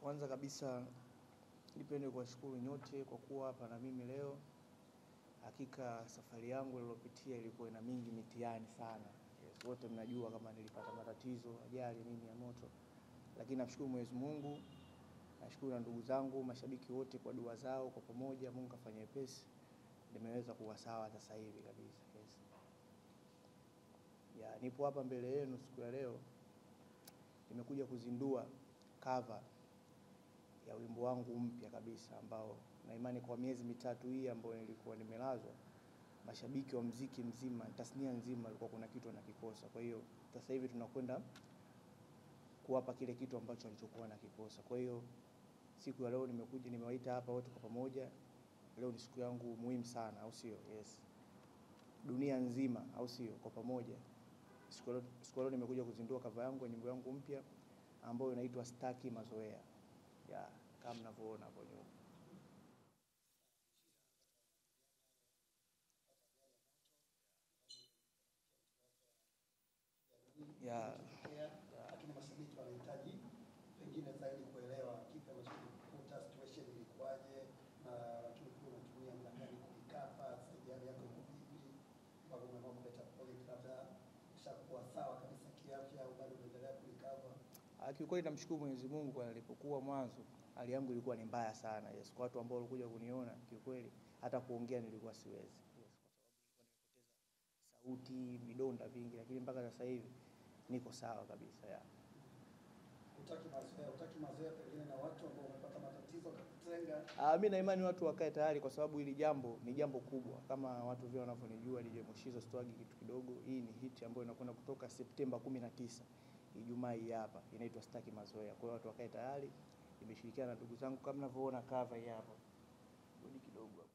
Kwanza kabisa nipende kuwashukuru nyote kwa kuwa hapa na mimi leo. Hakika safari yangu niliyopitia ilikuwa ina mingi mitihani sana. Yes, wote mnajua kama nilipata matatizo, ajali nini ya moto. Lakini namshukuru Mwenyezi Mungu, nashukuru na ndugu zangu, mashabiki wote kwa dua zao, kwa pamoja Mungu afanye wepesi. Nimeweza kuwa sawa sasa hivi kabisa. Yes. Nipo hapa mbele yenu siku ya leo. Nimekuja kuzindua cover ya wimbo wangu mpya kabisa ambao na imani kwa miezi mitatu hii ambayo nilikuwa nimelazwa, mashabiki wa muziki mzima, tasnia nzima walikuwa kuna kitu wanakikosa. Kwa hiyo sasa hivi tunakwenda kuwapa kile kitu ambacho walichokuwa nakikosa. Kwa hiyo siku ya leo nimekuja, nimewaita hapa wote kwa pamoja. Leo ni siku yangu muhimu sana, au sio? Yes. Dunia nzima, au sio? Kwa pamoja. Siku ya leo nimekuja kuzindua cover yangu ya nyimbo yangu mpya ambayo inaitwa Sitaki Mazoea. Kama mnavyoona hapo nyuma. Lakini mashabiki wanahitaji pengine zaidi kuelewa kipi ambacho situation ilikuwaje, na lakini pia unatumia muda gani kuikapa, sajili yako vipi, bado unaamua kuleta project labda ishakuwa sawa kabisa kiafya au bado unaendelea kuikapa? Kiukweli namshukuru Mwenyezi Mungu kwa nilipokuwa mwanzo hali yangu ilikuwa ni mbaya sana. Yes, kwa watu ambao walikuja kuniona kiukweli hata kuongea nilikuwa siwezi. Yes, kwa sababu nilikuwa nimepoteza sauti, vidonda vingi, lakini mpaka sasa hivi niko sawa kabisa. Utaki mazoea pengine na watu ambao wamepata matatizo kutenga? Mimi na imani watu wakae tayari kwa sababu hili jambo ni jambo kubwa. Kama watu vile wanavyonijua DJ Mushizo Stwagi kitu kidogo. Hii ni hit ambayo inakwenda kutoka Septemba 19 Ijumaa hii hapa. Inaitwa Sitaki Mazoea. Kwa hiyo watu wakae tayari. Nimeshirikiana na ndugu zangu kama mnavyoona cover hii hapa. Rudi kidogo hapo.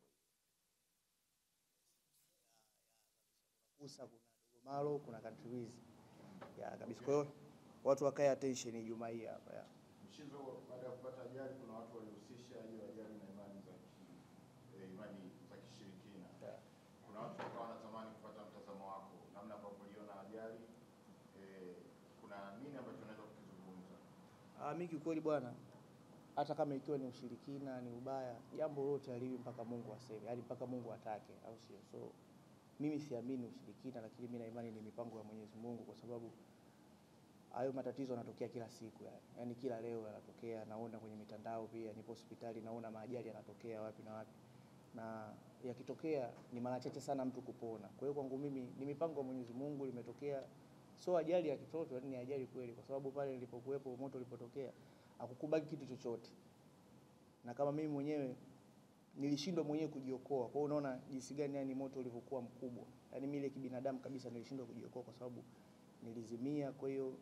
Kuna Dogo Malo, kuna Country Wiz. Kabisa. Kwa hiyo watu wakae attention Ijumaa hii hapa. Mushizo, baada ya kupata ajali kuna watu walihusisha hiyo ajali na imani za kishirikina. Kuna watu ambao wanatamani kupata mtazamo wako namna ambavyo uliona ajali, kuna nini ambacho unaweza kukizungumza? Mimi kiukweli bwana, hata kama ikiwa ni ushirikina, ni ubaya, jambo lote haliwi mpaka Mungu aseme, hadi mpaka Mungu atake, au sio? So mimi siamini ushirikina, lakini mimi na imani ni mipango ya Mwenyezi Mungu, kwa sababu hayo matatizo yanatokea kila siku yani kila leo yanatokea. Naona kwenye mitandao pia, nipo hospitali naona maajali yanatokea wapi na wapi, na yakitokea ni mara chache sana mtu kupona. Kwa hiyo kwangu mimi ni mipango ya Mwenyezi Mungu, limetokea. So ajali ya kitoto ni ajali kweli, kwa sababu pale nilipokuwepo, moto ulipotokea hakukubaki kitu chochote, na kama mimi mwenyewe nilishindwa mwenyewe kujiokoa. Kwa hiyo unaona jinsi gani yani moto ulivyokuwa mkubwa. Yani mimi ile kibinadamu kabisa nilishindwa kujiokoa kwa sababu nilizimia. Kwa hiyo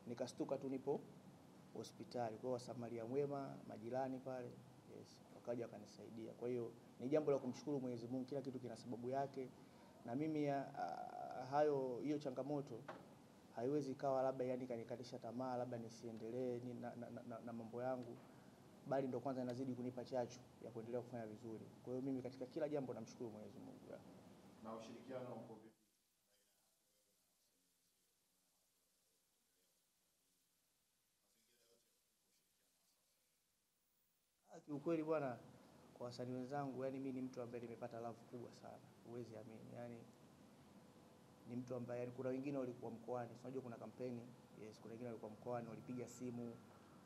nikastuka tu nipo hospitali. Kwa hiyo wasamaria mwema, majirani pale, yes, wakaja wakanisaidia. Kwa hiyo ni jambo la kumshukuru Mwenyezi Mungu, kila kitu kina sababu yake. Na mimi hiyo changamoto haiwezi kawa labda yani kanikatisha tamaa, labda nisiendelee na mambo yangu, bali ndo kwanza inazidi kunipa chachu ya kuendelea kufanya vizuri. Kwa hiyo mimi katika kila jambo namshukuru Mwenyezi Mungu. Na ushirikiano uko vipi? Kiukweli bwana, kwa wasanii wenzangu, yani mimi ni mtu ambaye nimepata love kubwa sana. Huwezi amini. Yani ni mtu ambaye kuna wengine walikuwa mkoani. Unajua kuna kampeni. Yes, kuna wengine walikuwa mkoani, walipiga simu.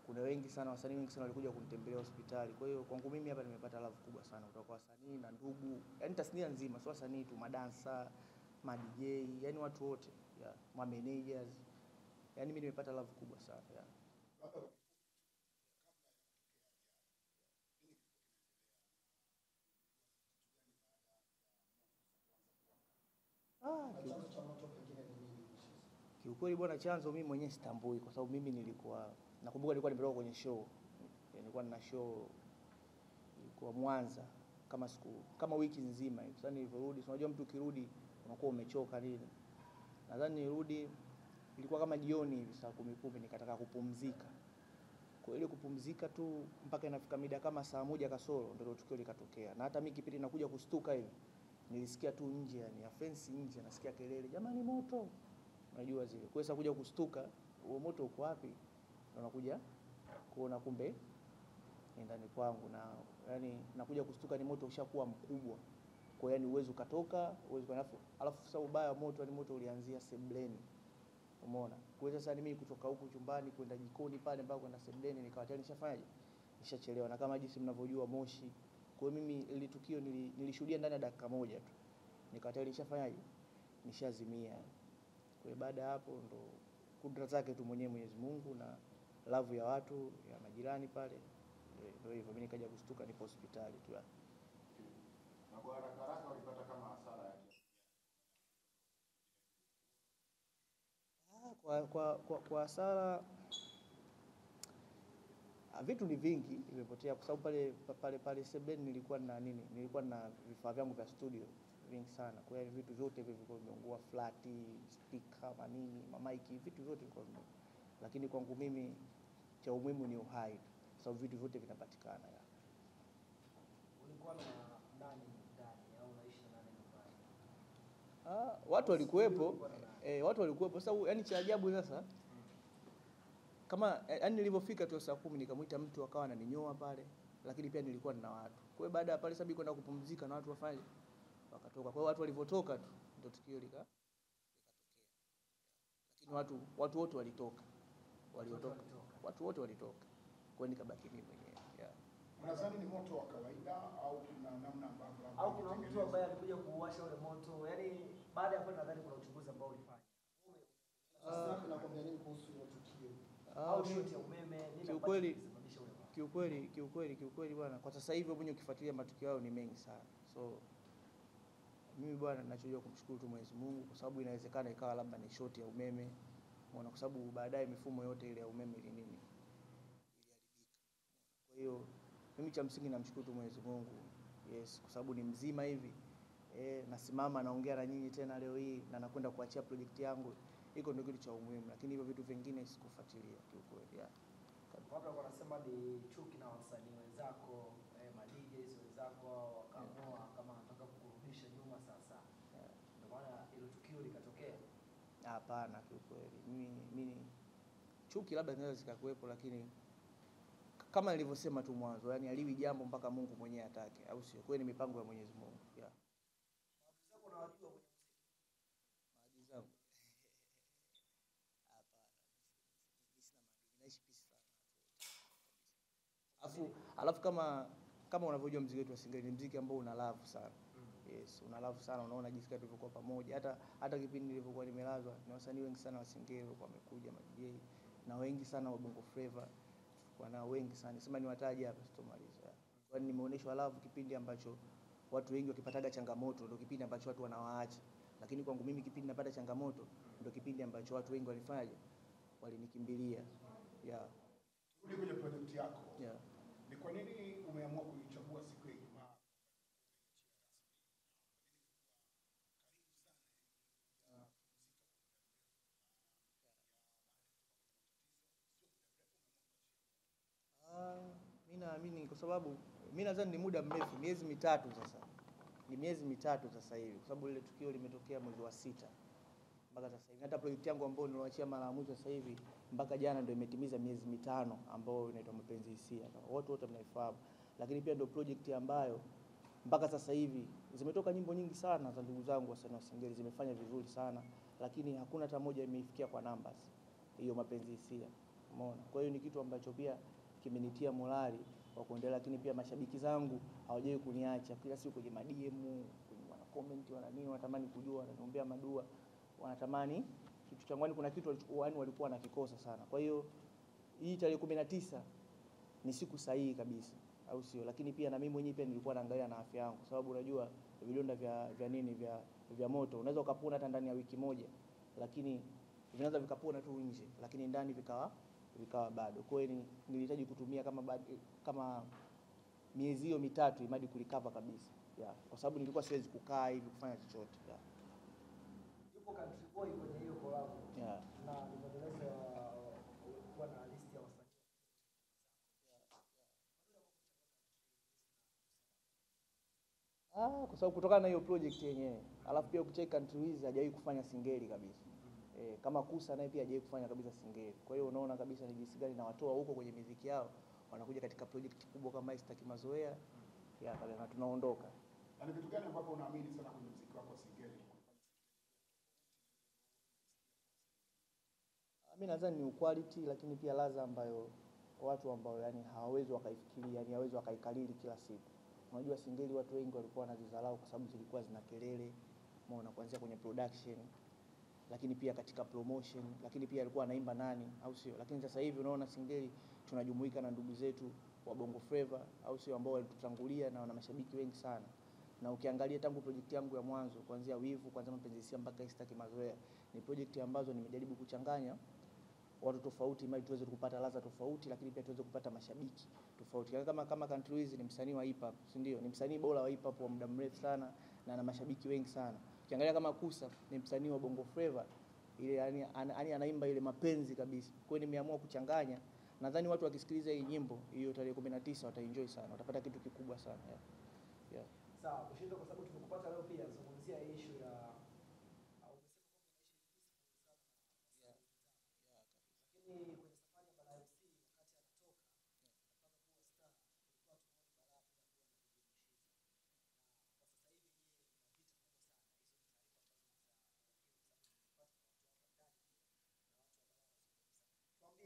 Kuna wengi sana, wasanii wengi sana walikuja kunitembelea hospitali. Kwa hiyo kwangu mimi hapa nimepata love kubwa sana kutoka kwa wasanii na ndugu. Yani tasnia nzima, sio wasanii tu, madansa, ma DJ, yani watu wote, ma managers. Yani mimi nimepata love kubwa sana. Kiukweli bwana, chanzo mimi mwenyewe sitambui, kwa sababu mimi nakumbuka nilikuwa nimetoka kwenye show. Nilikuwa nina show kwa Mwanza kama wiki nzima hivi. Sasa nilirudi, unajua mtu ukirudi unakuwa umechoka nini. Nadhani nirudi ilikuwa kama jioni hivi saa 10 nikataka kupumzika. Kwa ile kupumzika tu mpaka inafika mida kama saa 1 kasoro ndio tukio likatokea. Na hata mimi kipindi nakuja kustuka hivi nilisikia tu nje, yani ya fence nje, nasikia kelele, jamani moto. Unajua zile. Kwa sababu kuja kustuka, huo moto uko wapi? Na unakuja kuona kumbe ni ndani kwangu, na yani nakuja kustuka ni moto ushakuwa mkubwa. Kwa yani uwezo ukatoka, uwezo alafu sasa ubaya wa moto ni moto ulianzia sebleni. Umeona? Kwa hiyo sasa mimi kutoka huku chumbani kwenda jikoni pale mpaka kwenda sebleni nikawa tayari nishafanyaje? Nishachelewa, na kama jinsi mnavyojua Moshi. Kwa hiyo mimi ile tukio nilishuhudia ndani ya dakika moja tu. Nikawa tayari nishafanyaje? Nishazimia. Kwa hiyo baada ya hapo ndo kudra zake tu mwenyewe Mwenyezi Mungu na love ya watu ya majirani pale. Ndio hivyo mimi nikaja kustuka nipo hospitali tu. Na kwa haraka walipata kama hasara yake. Kwa hasara vitu ni vingi vimepotea, kwa sababu pale sebleni nilikuwa na vifaa vyangu vya studio vingi sana. Kwa hiyo vitu vyote vilikuwa vimeungua, flati, speaker, manini, mamaiki, vitu vyote vilikuwa vimeungua. Lakini kwangu mimi cha umuhimu ni uhai, kwa sababu vitu vyote vinapatikana. Ulikuwa na nani ndani au unaishi na nani nyumbani? Watu walikuwepo. Sasa yani cha ajabu sasa kama yani nilipofika tu saa 10 nikamuita mtu akawa ananinyoa pale, lakini pia nilikuwa nina watu. Kwa hiyo baada ya pale sababu kwenda kupumzika na watu wafanye wakatoka. Kwa hiyo watu walivotoka tu ndio tukio likatokea. Lakini watu wote walitoka. Watu wote walitoka. Kwa hiyo nikabaki mimi mwenyewe. Unadhani ni moto wa kawaida au kuna namna ambavyo au kuna mtu ambaye alikuja kuwasha ule moto? Yaani baada ya hapo nadhani kuna uchunguzi ambao ulifanya. Sasa nakwambia nini kuhusu hilo tukio? Au shoti ya umeme nini ambacho kilisababisha ule moto? Kiukweli bwana, kwa sasa hivi mwenye ukifuatilia matukio yao ni mengi sana. So mimi bwana ninachojua kumshukuru tu Mwenyezi Mungu, kwa sababu inawezekana ikawa labda ni shoti ya umeme. Umeona, kwa sababu baadaye mifumo yote ile ya umeme iliharibika. Kwa hiyo mimi cha msingi namshukuru tu Mwenyezi Mungu. Yes, kwa sababu ni mzima hivi. Nasimama naongea na nyinyi tena leo hii na nakwenda kuachia project yangu. Iko ndio kitu cha umuhimu, lakini hivyo vitu vingine sikufuatilia kiukweli. Watu wanasema ni chuki na wasanii wenzako, ma DJs wenzako wakaamua kama wanataka kurudisha nyuma sasa. Ndio maana ile tukio likatokea. Hapana, kiukweli. Mimi chuki labda zinaweza zikakuepo, lakini kama nilivyosema tu mwanzo, yani aliwi jambo mpaka Mungu mwenyewe atake, au sio? Kwa hiyo ni mipango ya Mwenyezi Mungu. Maadui zako unawajua kwenye muziki? Maadui zangu. Hapana. Mimi sina maadui, naishi peace sana. Alafu kama unavyojua muziki wetu wa Singeli ni muziki ambao una love sana. Yes, una love sana, unaona jinsi gani tulivyokuwa pamoja. Hata kipindi nilipokuwa nimelazwa, na wasanii wengi sana wa Singeli wamekuja, ma DJ na wengi sana wa Bongo Flava. Wana wengi sana. Sema niwataje hapa sitomaliza. Kwa nini nimeonyeshwa love kipindi ambacho watu wengi wakipataga changamoto ndio kipindi ambacho watu wanawaacha. Lakini kwangu mimi kipindi napata changamoto ndio kipindi ambacho watu wengi walifanyaje? Walinikimbilia. Rudi kwenye project yako. Ni kwa nini umeamua kuichagua siku ya Ijumaa? Mimi naamini kwa sababu mimi nadhani ni muda mrefu, miezi mitatu sasa. Ni miezi mitatu sasa hivi, kwa sababu ile tukio limetokea mwezi wa 6 mpaka sasa hivi. Hata project yangu ambayo niliwaachia mara ya mwisho sasa hivi mpaka jana ndio imetimiza miezi 5 ambayo inaitwa Mapenzi Hisia. Wote mnaifahamu. Lakini pia ndio project ambayo mpaka sasa hivi zimetoka nyimbo nyingi sana za ndugu zangu wasanii wa Singeli, zimefanya vizuri sana, lakini hakuna hata moja imeifikia kwa numbers hiyo Mapenzi Hisia. Umeona? Kwa hiyo ni kitu ambacho pia kimenitia morali wa kuendelea, lakini pia mashabiki zangu hawajai kuniacha. Kila siku kwenye DM, wana comment, wana nini, wanatamani kujua, wananiombea madua, wanatamani kitu changu. Kuna kitu walikuwa wanakikosa sana. Kwa hiyo hii tarehe 19 ni siku sahihi kabisa, au sio? Lakini pia na mimi mwenyewe pia nilikuwa naangalia na afya yangu, sababu unajua vidonda vya moto unaweza ukapona hata ndani ya wiki moja, lakini vinaweza vikapona tu nje, lakini ndani vikawa bado. Kwa hiyo nilihitaji kutumia kama miezi hiyo mitatu imadi kulikava kabisa. Kwa sababu nilikuwa siwezi kukaa hivi kufanya chochote. Yupo Country Boy kwenye hiyo collab. Na nimeeleza kwa na list ya wasanii. Kwa sababu kutokana na hiyo project yenyewe, alafu pia ukicheck Country Wiz hajawahi kufanya Singeli kabisa. Kama Kusa naye pia hajawahi kufanya kabisa Singeli. Kwa hiyo unaona kabisa ni jinsi gani na watoa huko kwenye muziki yao wanakuja katika project kubwa kama Sitaki Mazoea ya na tunaondoka. Ni kitu gani ambapo unaamini sana kwenye muziki wako wa Singeli? Mimi nadhani ni quality, lakini pia ladha ambayo watu ambao yani hawawezi wakaifikiria, yani hawawezi wakaikalili kila siku. Unajua Singeli watu wengi walikuwa wanazidharau kwa sababu zilikuwa zina kelele, umeona, kuanzia kwenye production, lakini pia katika promotion, lakini pia alikuwa anaimba nani, au sio? Lakini sasa hivi unaona Singeli tunajumuika na ndugu zetu wa Bongo Flava, au sio, ambao walitutangulia na wana mashabiki wengi sana. Na ukiangalia tangu project yangu ya mwanzo kuanzia Wivu, kuanzia Mapenzi Hisia mpaka Sitaki Mazoea, ni project ambazo nimejaribu kuchanganya watu tofauti ili tuweze kupata ladha tofauti, lakini pia tuweze kupata mashabiki tofauti. Kama Country Wiz ni msanii wa hip hop, si ndio? Ni msanii bora wa hip hop wa muda mrefu sana na ana mashabiki wengi sana. Ukiangalia kama Kusa ni msanii wa Bongo Flava, ile yani anaimba ile mapenzi kabisa. Kwa hiyo nimeamua kuchanganya. Nadhani watu wakisikiliza hii nyimbo hiyo tarehe 19 wataenjoy sana. Watapata kitu kikubwa sana. Yeah. Sawa, Bushizo, kwa sababu tumekupata leo pia zungumzia issue ya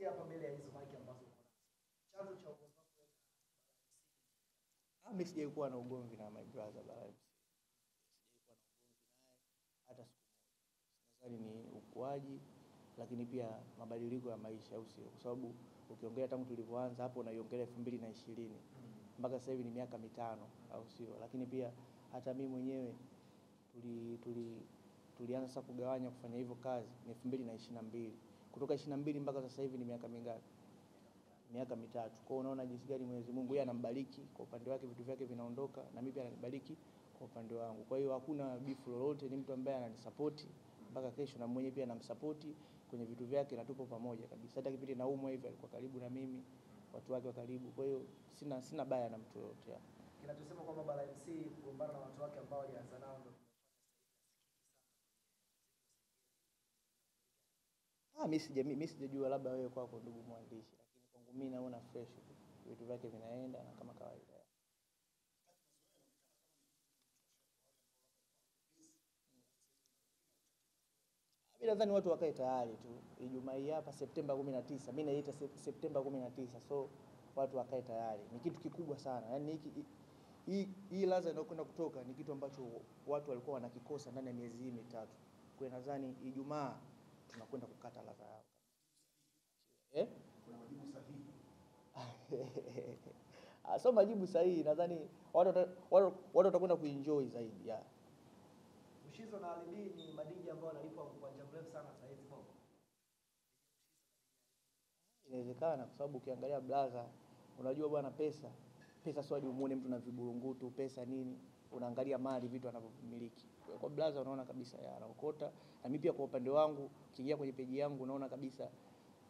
hapa mbele ya hizo mic ambazo uko nazo. Chanzo cha ugomvi wako wewe na mimi sijaikuwa na ugomvi na my brother Bala MC. Sijaikuwa na ugomvi naye hata siku moja. Nadhani ni ukuaji, lakini pia mabadiliko ya maisha, au sio? Kwa sababu ukiongelea tangu tulivyoanza hapo unaiongelea 2020 mpaka sasa hivi ni miaka 5, au sio? Lakini pia hata mimi mwenyewe tulianza sasa kugawanya kufanya hivyo kazi ni 2022. Kutoka 22 mpaka sasa hivi ni miaka mingapi? Miaka 3. Kwa hiyo unaona jinsi gani Mwenyezi Mungu yeye anambariki kwa upande wake, vitu vyake vinaondoka, na mimi pia ananibariki kwa upande wangu. Kwa hiyo hakuna beef lolote, ni mtu ambaye ananisupport mpaka kesho, na mwenyewe pia anamsupport kwenye vitu vyake, na tupo pamoja kabisa. Hata kipindi naumwa hivi alikuwa karibu na mimi, watu wake wa karibu. Kwa hiyo sina baya na mtu yote. Kinachosema kwamba Bala MC kugombana na watu wake ambao alianza nao ndio mimi sijajua, labda wewe kwako ndugu mwandishi, lakini kwangu mimi naona fresh tu. Vitu vyake vinaenda na kama kawaida. Mimi nadhani watu wakae tayari tu. Ijumaa hii hapa Septemba 19. Mimi naita Septemba 19. So watu wakae tayari. Ni kitu kikubwa sana. Yaani hii ladha inayokwenda kutoka ni kitu ambacho watu walikuwa wanakikosa ndani ya miezi hii 3. Kwa hiyo nadhani Ijumaa tunakwenda kukata ladha yao. Kuna majibu sahihi. So majibu sahihi, nadhani watu watakwenda kuenjoy zaidi. Bushizo na Ali B ni madiji ambao wanalipwa kwa muda mrefu sana sasa hivi Bongo. Inawezekana kwa sababu ukiangalia blaza, unajua bwana, pesa sio hadi umuone mtu na viburungutu, pesa nini, unaangalia mali, vitu anavyomiliki. Kwa blaza unaona kabisa anaokota. Na mimi pia kwa upande wangu, ukiingia kwenye peji yangu unaona kabisa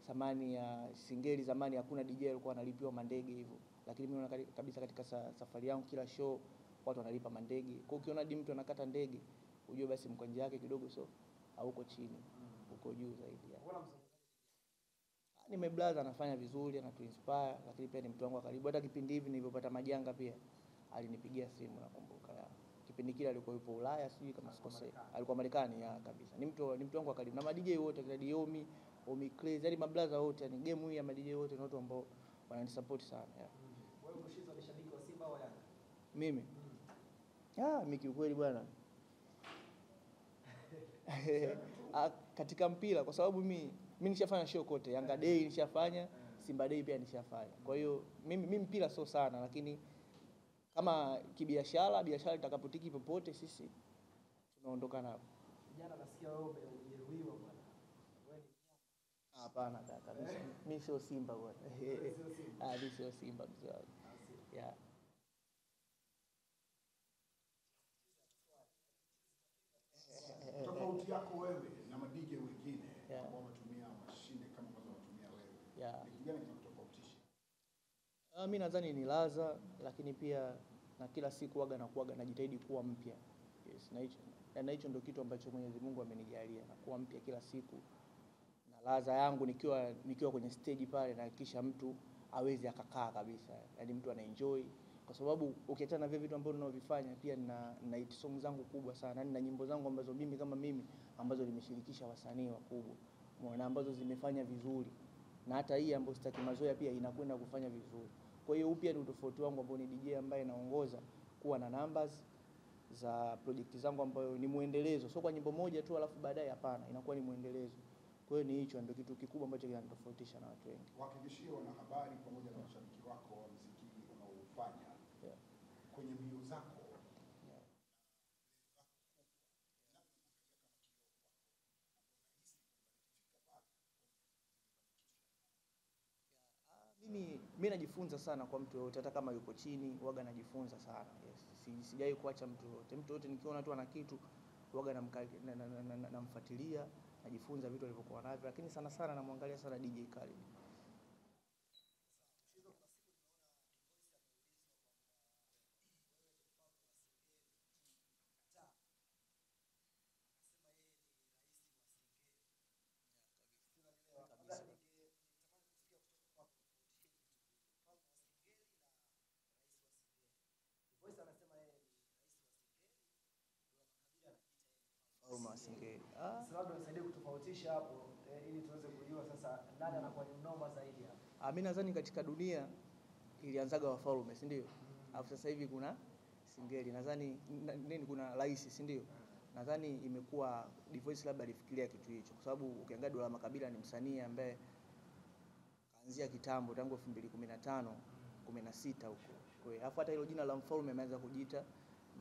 thamani ya Singeli. Zamani hakuna DJ alikuwa analipiwa mandege hivyo, lakini mimi naona kabisa katika safari yangu kila show watu wanalipa mandege. Kwa ukiona mtu anakata ndege, ujue basi mkonje yake kidogo so hauko chini, uko juu zaidi. Ni blaza anafanya vizuri, anatuinspire, lakini pia ni mtu wangu wa karibu. Hata kipindi hivi nilipopata majanga pia alinipigia simu, nakumbuka. Kipindi kile alikuwa yupo Ulaya, sijui kama sikosei. Alikuwa Marekani kabisa. Ni mtu wangu wa karibu. Na madj wote kina Diomi, Omi Crazy, yani mablaza wote, yani game hii ya madj wote ni watu ambao wananisupport sana. Wewe Bushizo ni shabiki wa Simba au Yanga? Mimi? Mimi kiukweli bwana. Katika mpira, kwa sababu mimi nishafanya show kote. Yanga Day nishafanya, Simba Day pia nishafanya. Kwa hiyo mimi mpira sio sana, lakini kama kibiashara, biashara itakapotiki popote sisi tunaondoka nao. Jana nasikia wewe umejeruhiwa bwana. Wewe ni hapana kaka, mimi sio Simba bwana. Mimi sio Simba mzee. Yeah. Tofauti yako wewe na madj wengine ambao wanatumia mashine kama ambazo wanatumia wewe. Ni kitu gani kinatofautisha? Mimi nadhani ni ladha, lakini pia na kila siku nakuaga najitahidi kuwa mpya. Yes, na hicho ndio kitu ambacho Mwenyezi Mungu amenijalia, na kuwa mpya kila siku. Na ladha yangu nikiwa kwenye stage pale, na hakikisha mtu aweze akakaa kabisa, yaani mtu ana enjoy, kwa sababu ukiachana na vile vitu ambavyo ninavyofanya pia na hit song zangu kubwa sana, na nyimbo zangu ambazo mimi kama mimi ambazo nimeshirikisha wasanii wakubwa, na ambazo zimefanya vizuri, na hata hii ambayo Sitaki Mazoea pia inakwenda kufanya vizuri. Kwa hiyo upya ni utofauti wangu ambao ni DJ ambaye naongoza kuwa na numbers za project zangu ambayo ni muendelezo, sio kwa nyimbo moja tu alafu baadaye, hapana, inakuwa ni muendelezo. Kwa hiyo ni hicho ndio kitu kikubwa ambacho kinanitofautisha na watu wengi. Wahakikishie wanahabari pamoja na mashabiki wako wa muziki unaofanya kwenye mbio zako, mimi najifunza sana kwa mtu yote, hata kama yuko chini, waga najifunza sana. Yes. Sijai kuacha mtu yote. Mtu yote nikiona tu ana kitu, waga namfuatilia, najifunza vitu alivyokuwa navyo, lakini sana sana namwangalia sana DJ Khaled. Singeli. Labda unisaidie kutofautisha hapo ili tuweze kujua sasa nani anakuwa ni noma zaidi hapo. Mimi nadhani katika dunia ilianzaga wafalme, si ndio? Alafu sasa hivi kuna Singeli. Nadhani nini, kuna rais, si ndio? Nadhani imekuwa Voice labda alifikiria kitu hicho, kwa sababu ukiangalia Dula Makabila ni msanii ambaye kaanzia kitambo tangu 2015 16 huko. Kwa hiyo hata hilo jina la mfalme ameanza kujiita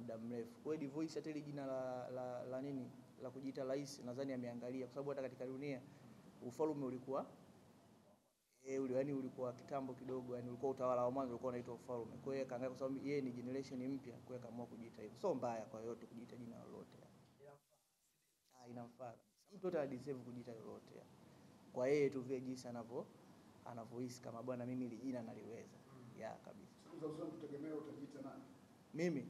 muda mrefu. Kwa hiyo Voice hata ile jina la nini la kujiita rais nadhani ameangalia, kwa sababu hata katika dunia ufalme ulikuwa yaani ulikuwa kitambo kidogo, yani ulikuwa utawala wa mwanzo ulikuwa unaitwa ufalme. Kwa hiyo kaangalia, kwa sababu yeye ni generation mpya, kwa hiyo kaamua kujiita hivyo. Sio mbaya kwa yote kujiita jina lolote. Inamfaa. Mtu yote ana deserve kujiita lolote. Kwa yeye tu vile jinsi anavyohisi kama bwana mimi ile jina naliweza. Kabisa. Siku za usoni tutegemea utajiita nani? Mimi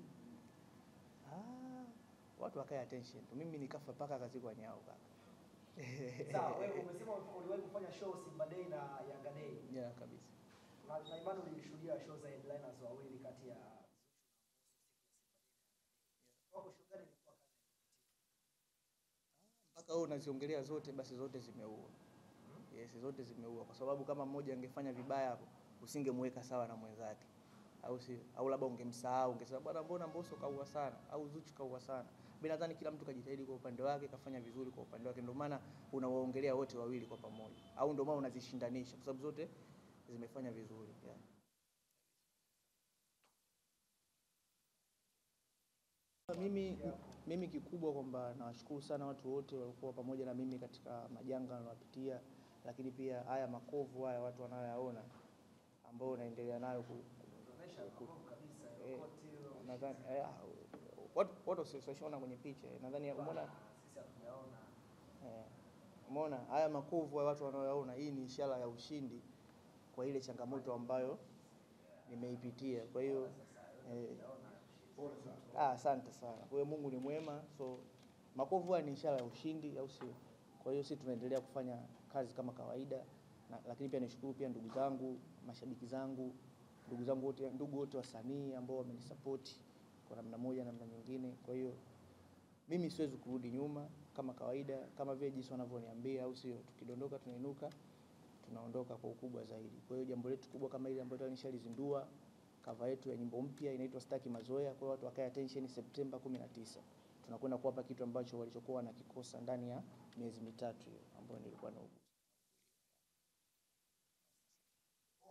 watu wakae attention tu. Mimi nikafa paka kazikwa nyao kaka. Sawa, wewe umesema uliwahi kufanya show Simba Day na Yanga Day. Kabisa. Na imani ulishuhudia show za headliners wawili kati ya wako show gani ilikuwa kazi? Mpaka wewe unaziongelea zote, basi zote zimeua. Yes, zote zimeua, kwa sababu kama mmoja angefanya vibaya hapo usingemweka sawa na mwenzake. Au labda ungemsahau, ungesema bwana mbona Mbosso kaua sana au Zuchu kaua sana. Mimi nadhani kila mtu kajitahidi kwa upande wake, kafanya vizuri kwa upande wake, ndio maana unawaongelea wote wawili kwa pamoja, au ndio maana unazishindanisha, kwa sababu zote zimefanya vizuri. Mimi kikubwa kwamba nawashukuru sana watu wote walikuwa pamoja na mimi katika majanga niliyopitia, lakini pia haya makovu haya watu wanayoyaona ambao naendelea nayo nadhani watu wasioona kwenye picha, nadhani umeona sisi hatujaona. Umeona haya makovu watu wanaoyaona, hii ni ishara ya ushindi kwa ile changamoto ambayo nimeipitia. Kwa hiyo asante sana. Kwa hiyo Mungu ni mwema, so makovu haya ni ishara ya ushindi, au sio? Kwa hiyo sisi tunaendelea kufanya kazi kama kawaida, lakini pia nishukuru pia ndugu zangu, mashabiki zangu, ndugu wote wasanii ambao wamenisupport kwa namna moja na namna nyingine. Kwa hiyo mimi siwezi kurudi nyuma, kama kawaida, kama vile jinsi wanavyoniambia, au sio? Tukidondoka tunainuka, tunaondoka kwa ukubwa zaidi. Kwa hiyo jambo letu kubwa kama ile ambayo nishalizindua cover yetu ya nyimbo mpya inaitwa Sitaki Mazoea, kwa watu wakae attention September 19. Tunakwenda kuwapa kitu ambacho walichokuwa na kikosa ndani ya miezi mitatu hiyo ambayo nilikuwa na